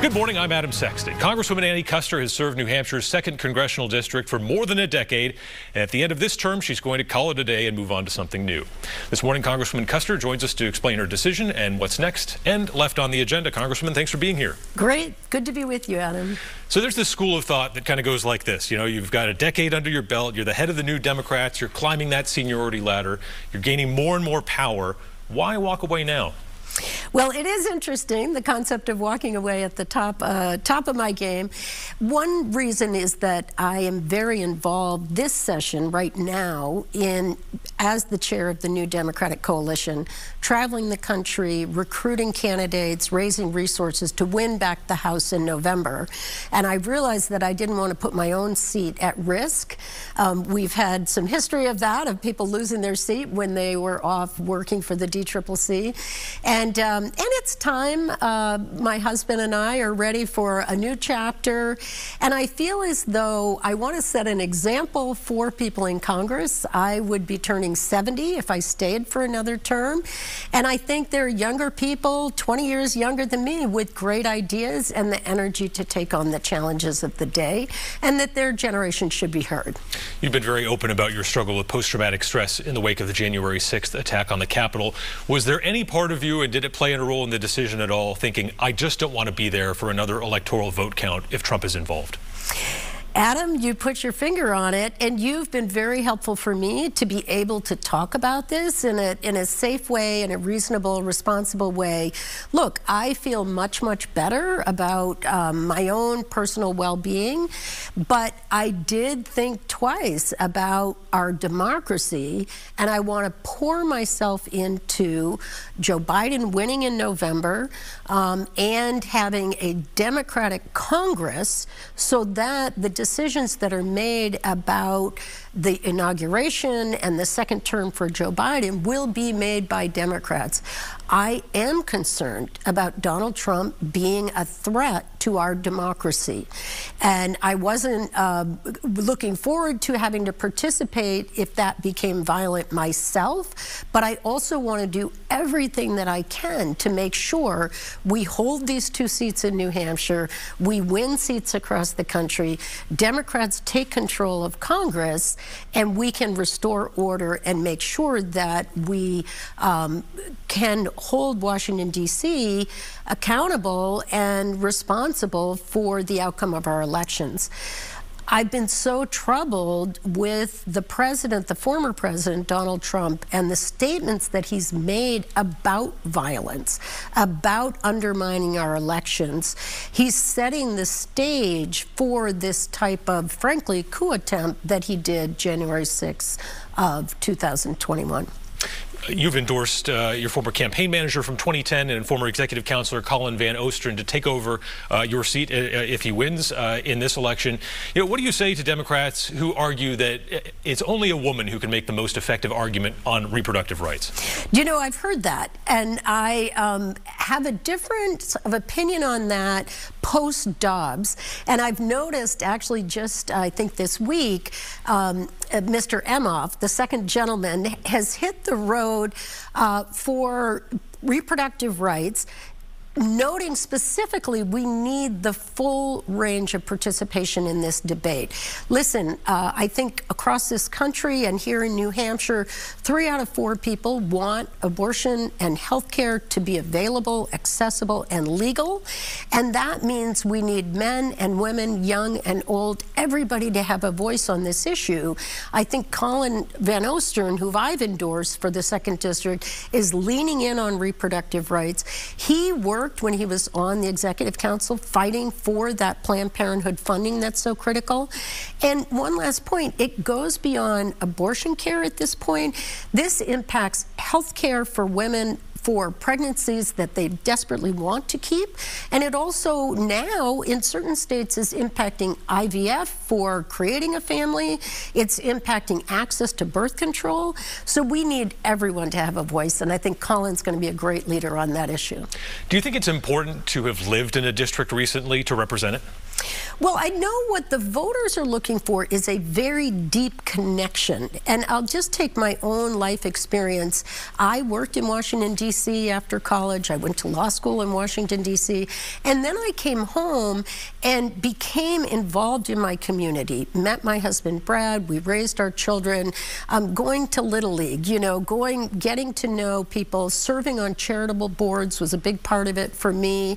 Good morning, I'm Adam Sexton. Congresswoman Annie Kuster has served New Hampshire's 2nd congressional district for more than a decade, and at the end of this term, she's going to call it a day and move on to something new. This morning, Congresswoman Kuster joins us to explain her decision and what's next and left on the agenda. Congresswoman, thanks for being here. Great. Good to be with you, Adam. So there's this school of thought that kind of goes like this. You know, you've got a decade under your belt, you're the head of the New Democrats, you're climbing that seniority ladder, you're gaining more and more power. Why walk away now? Well, it is interesting, the concept of walking away at the top of my game. One reason is that I am very involved this session right now as the chair of the New Democratic Coalition, traveling the country, recruiting candidates, raising resources to win back the House in November. And I realized that I didn't want to put my own seat at risk. We've had some history of that, of people losing their seat when they were off working for the DCCC. And it's time. My husband and I are ready for a new chapter. And I feel as though I want to set an example for people in Congress. I would be turning 70 if I stayed for another term. And I think there are younger people, 20 years younger than me, with great ideas and the energy to take on the challenges of the day, and that their generation should be heard. You've been very open about your struggle with post-traumatic stress in the wake of the January 6th attack on the Capitol. Was there any part of you, and did it play a role in the decision at all, thinking, I just don't want to be there for another electoral vote count if Trump is involved? Adam, you put your finger on it, and you've been very helpful for me to be able to talk about this in a safe way, in a reasonable, responsible way. Look, I feel much, much better about my own personal well-being, but I did think twice about our democracy, and I want to pour myself into Joe Biden winning in November and having a Democratic Congress so that the decisions that are made about the inauguration and the second term for Joe Biden will be made by Democrats. I am concerned about Donald Trump being a threat to our democracy. And I wasn't looking forward to having to participate if that became violent myself, but I also want to do everything that I can to make sure we hold these 2 seats in New Hampshire, we win seats across the country, Democrats take control of Congress, and we can restore order and make sure that we can hold Washington, D.C. accountable and responsible for the outcome of our elections. I've been so troubled with the president, the former president, Donald Trump, and the statements that he's made about violence, about undermining our elections. He's setting the stage for this type of, frankly, coup attempt that he did January 6th of 2021. You've endorsed your former campaign manager from 2010 and former executive counselor Colin Van Osteren to take over your seat if he wins in this election. You know, what do you say to Democrats who argue that it's only a woman who can make the most effective argument on reproductive rights? You know, I've heard that, and I have a difference of opinion on that post-Dobbs. And I've noticed, actually, just I think this week, Mr. Emhoff, the second gentleman, has hit the road for reproductive rights, noting specifically we need the full range of participation in this debate. Listen, I think across this country and here in New Hampshire, 3 out of 4 people want abortion and health care to be available, accessible, and legal. And that means we need men and women, young and old, everybody to have a voice on this issue. I think Colin Van Osteren, who I've endorsed for the 2nd District, is leaning in on reproductive rights. He worked when he was on the Executive Council fighting for that Planned Parenthood funding that's so critical. And one last point, it goes beyond abortion care at this point. This impacts health care for women for pregnancies that they desperately want to keep. And it also now, in certain states, is impacting IVF for creating a family. It's impacting access to birth control. So we need everyone to have a voice, and I think Colin's going to be a great leader on that issue. Do you think it's important to have lived in a district recently to represent it? Well, I know what the voters are looking for is a very deep connection. And I'll just take my own life experience. I worked in Washington, D.C. D.C. after college. I went to law school in Washington, D.C. And then I came home and became involved in my community. Met my husband, Brad. We raised our children. Going to Little League, you know, getting to know people. Serving on charitable boards was a big part of it for me.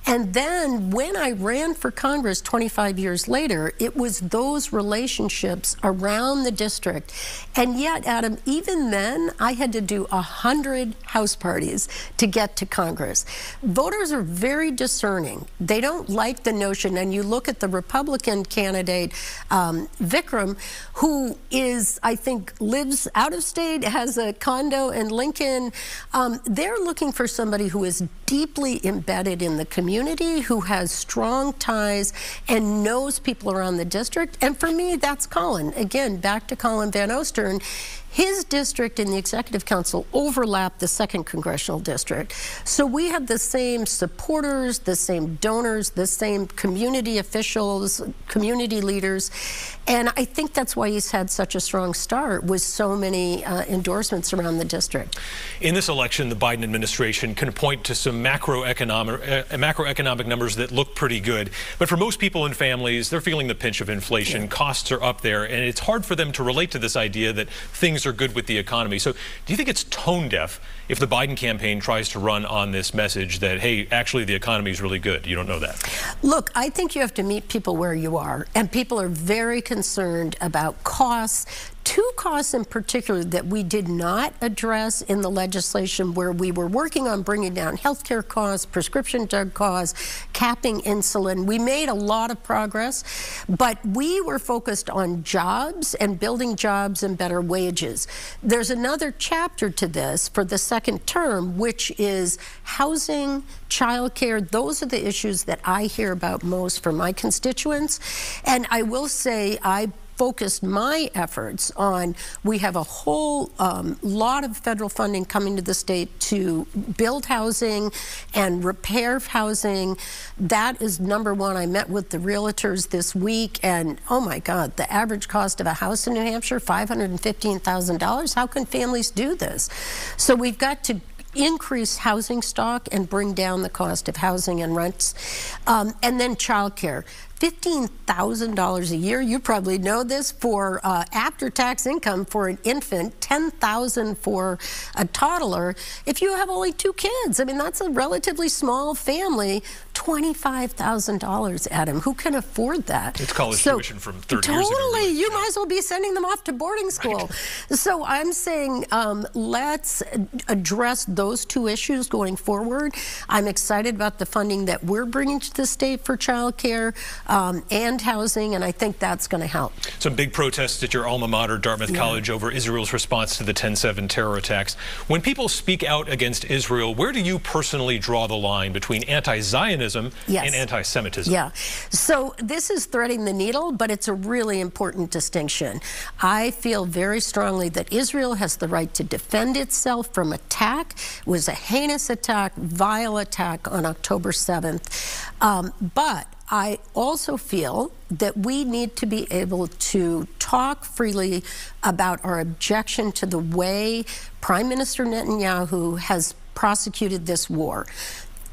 And then when I ran for Congress 25 years later, it was those relationships around the district. And yet, Adam, even then, I had to do 100 house parties to get to Congress. Voters are very discerning. They don't like the notion, and you look at the Republican candidate, Vikram, who is, I think, lives out of state, has a condo in Lincoln. They're looking for somebody who is deeply embedded in the community, who has strong ties and knows people around the district. And for me, that's Colin. Again, back to Colin Van Ostern. His district in the Executive Council overlapped the 2nd Congressional District. So we have the same supporters, the same donors, the same community officials, community leaders. And I think that's why he's had such a strong start with so many endorsements around the district. In this election, the Biden administration can point to some macroeconomic numbers that look pretty good. But for most people and families, they're feeling the pinch of inflation. Yeah. Costs are up there, and it's hard for them to relate to this idea that things are good with the economy. So do you think it's tone deaf if the Biden campaign tries to run on this message that, hey, actually the economy is really good? You don't know that. Look, I think you have to meet people where you are, and people are very concerned about costs. 2 costs in particular that we did not address in the legislation, where we were working on bringing down healthcare costs, prescription drug costs, capping insulin. We made a lot of progress, but we were focused on jobs and building jobs and better wages. There's another chapter to this for the 2nd term, which is housing, childcare. Those are the issues that I hear about most from my constituents. And I will say I focused my efforts on, we have a whole lot of federal funding coming to the state to build housing and repair housing. That is #1. I met with the realtors this week, and oh my God, the average cost of a house in New Hampshire, $515,000. How can families do this? So we've got to increase housing stock and bring down the cost of housing and rents. And then childcare. $15,000 a year, you probably know this, for after-tax income for an infant, $10,000 for a toddler. If you have only 2 kids, I mean, that's a relatively small family. $25,000, Adam. Who can afford that? It's college tuition from 30 years ago. Totally. You might as well be sending them off to boarding school. Right. So I'm saying let's address those 2 issues going forward. I'm excited about the funding that we're bringing to the state for childcare and housing, and I think that's going to help. Some big protests at your alma mater, Dartmouth College, over Israel's response to the 10/7 terror attacks. When people speak out against Israel, where do you personally draw the line between anti-Zionism and anti-Semitism? Yeah. So this is threading the needle, but it's a really important distinction. I feel very strongly that Israel has the right to defend itself from attack. It was a heinous attack, vile attack on October 7th. But I also feel that we need to be able to talk freely about our objection to the way Prime Minister Netanyahu has prosecuted this war.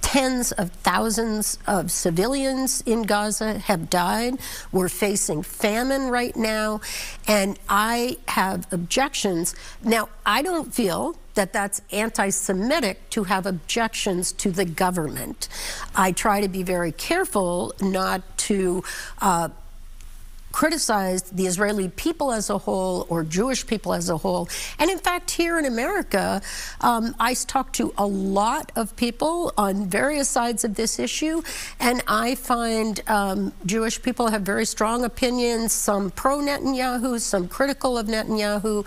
Tens of thousands of civilians in Gaza have died. We're facing famine right now, and I have objections. Now, I don't feel that that's anti-Semitic to have objections to the government. I try to be very careful not to criticize the Israeli people as a whole or Jewish people as a whole. And in fact, here in America, I talk to a lot of people on various sides of this issue, and I find Jewish people have very strong opinions, some pro-Netanyahu, some critical of Netanyahu,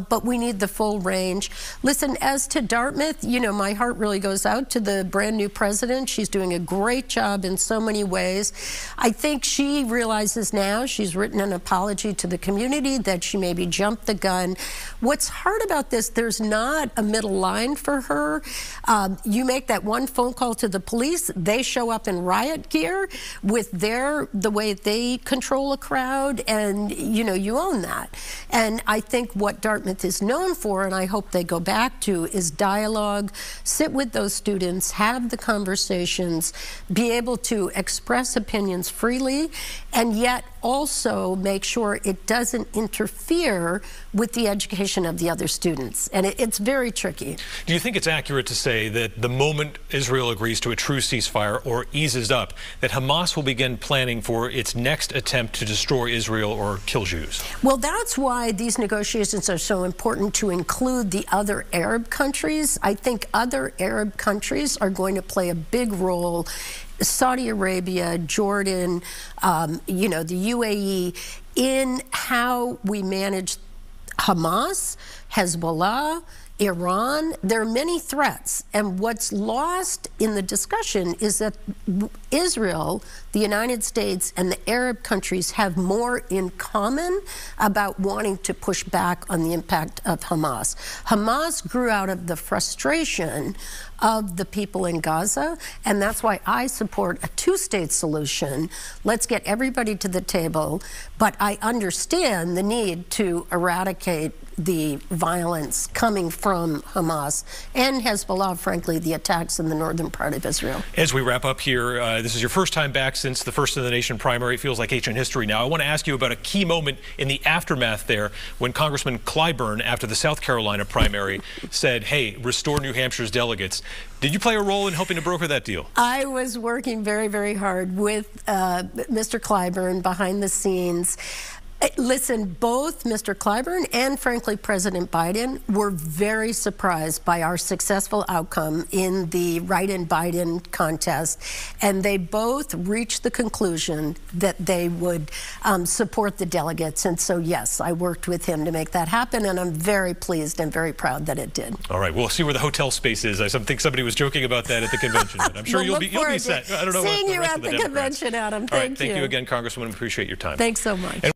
but we need the full range. Listen, as to Dartmouth, you know, my heart really goes out to the brand new president. She's doing a great job in so many ways. I think she realizes now now. She's written an apology to the community that she maybe jumped the gun. What's hard about this, there's not a middle line for her. You make that one phone call to the police, they show up in riot gear with the way they control a crowd, and you own that. And I think what Dartmouth is known for, and I hope they go back to, is dialogue. Sit with those students, have the conversations, be able to express opinions freely, and yet also make sure it doesn't interfere with the education of the other students. And it's very tricky. Do you think it's accurate to say that the moment Israel agrees to a true ceasefire or eases up, that Hamas will begin planning for its next attempt to destroy Israel or kill Jews? Well, that's why these negotiations are so important, to include the other Arab countries. I think other Arab countries are going to play a big role. Saudi Arabia, Jordan, the UAE, in how we manage Hamas, Hezbollah, Iran. There are many threats, and what's lost in the discussion is that Israel, the United States, and the Arab countries have more in common about wanting to push back on the impact of Hamas. Hamas grew out of the frustration of the people in Gaza, and that's why I support a two-state solution. Let's get everybody to the table, but I understand the need to eradicate the violence coming from Hamas and Hezbollah, frankly, the attacks in the northern part of Israel. As we wrap up here, this is your first time back since the First in the Nation primary. It feels like ancient history now. I want to ask you about a key moment in the aftermath there when Congressman Clyburn, after the South Carolina primary, said, hey, restore New Hampshire's delegates. Did you play a role in helping to broker that deal? I was working very, very hard with Mr. Clyburn behind the scenes. Listen, both Mr. Clyburn and, frankly, President Biden were very surprised by our successful outcome in the write-in-Biden contest, and they both reached the conclusion that they would support the delegates. And so, yes, I worked with him to make that happen, and I'm very pleased and very proud that it did. All right, we'll see where the hotel space is. I think somebody was joking about that at the convention, but I'm sure you'll be set. I don't know seeing about the you rest at of the convention, Adam. All right, thank you again, Congresswoman. Appreciate your time. Thanks so much.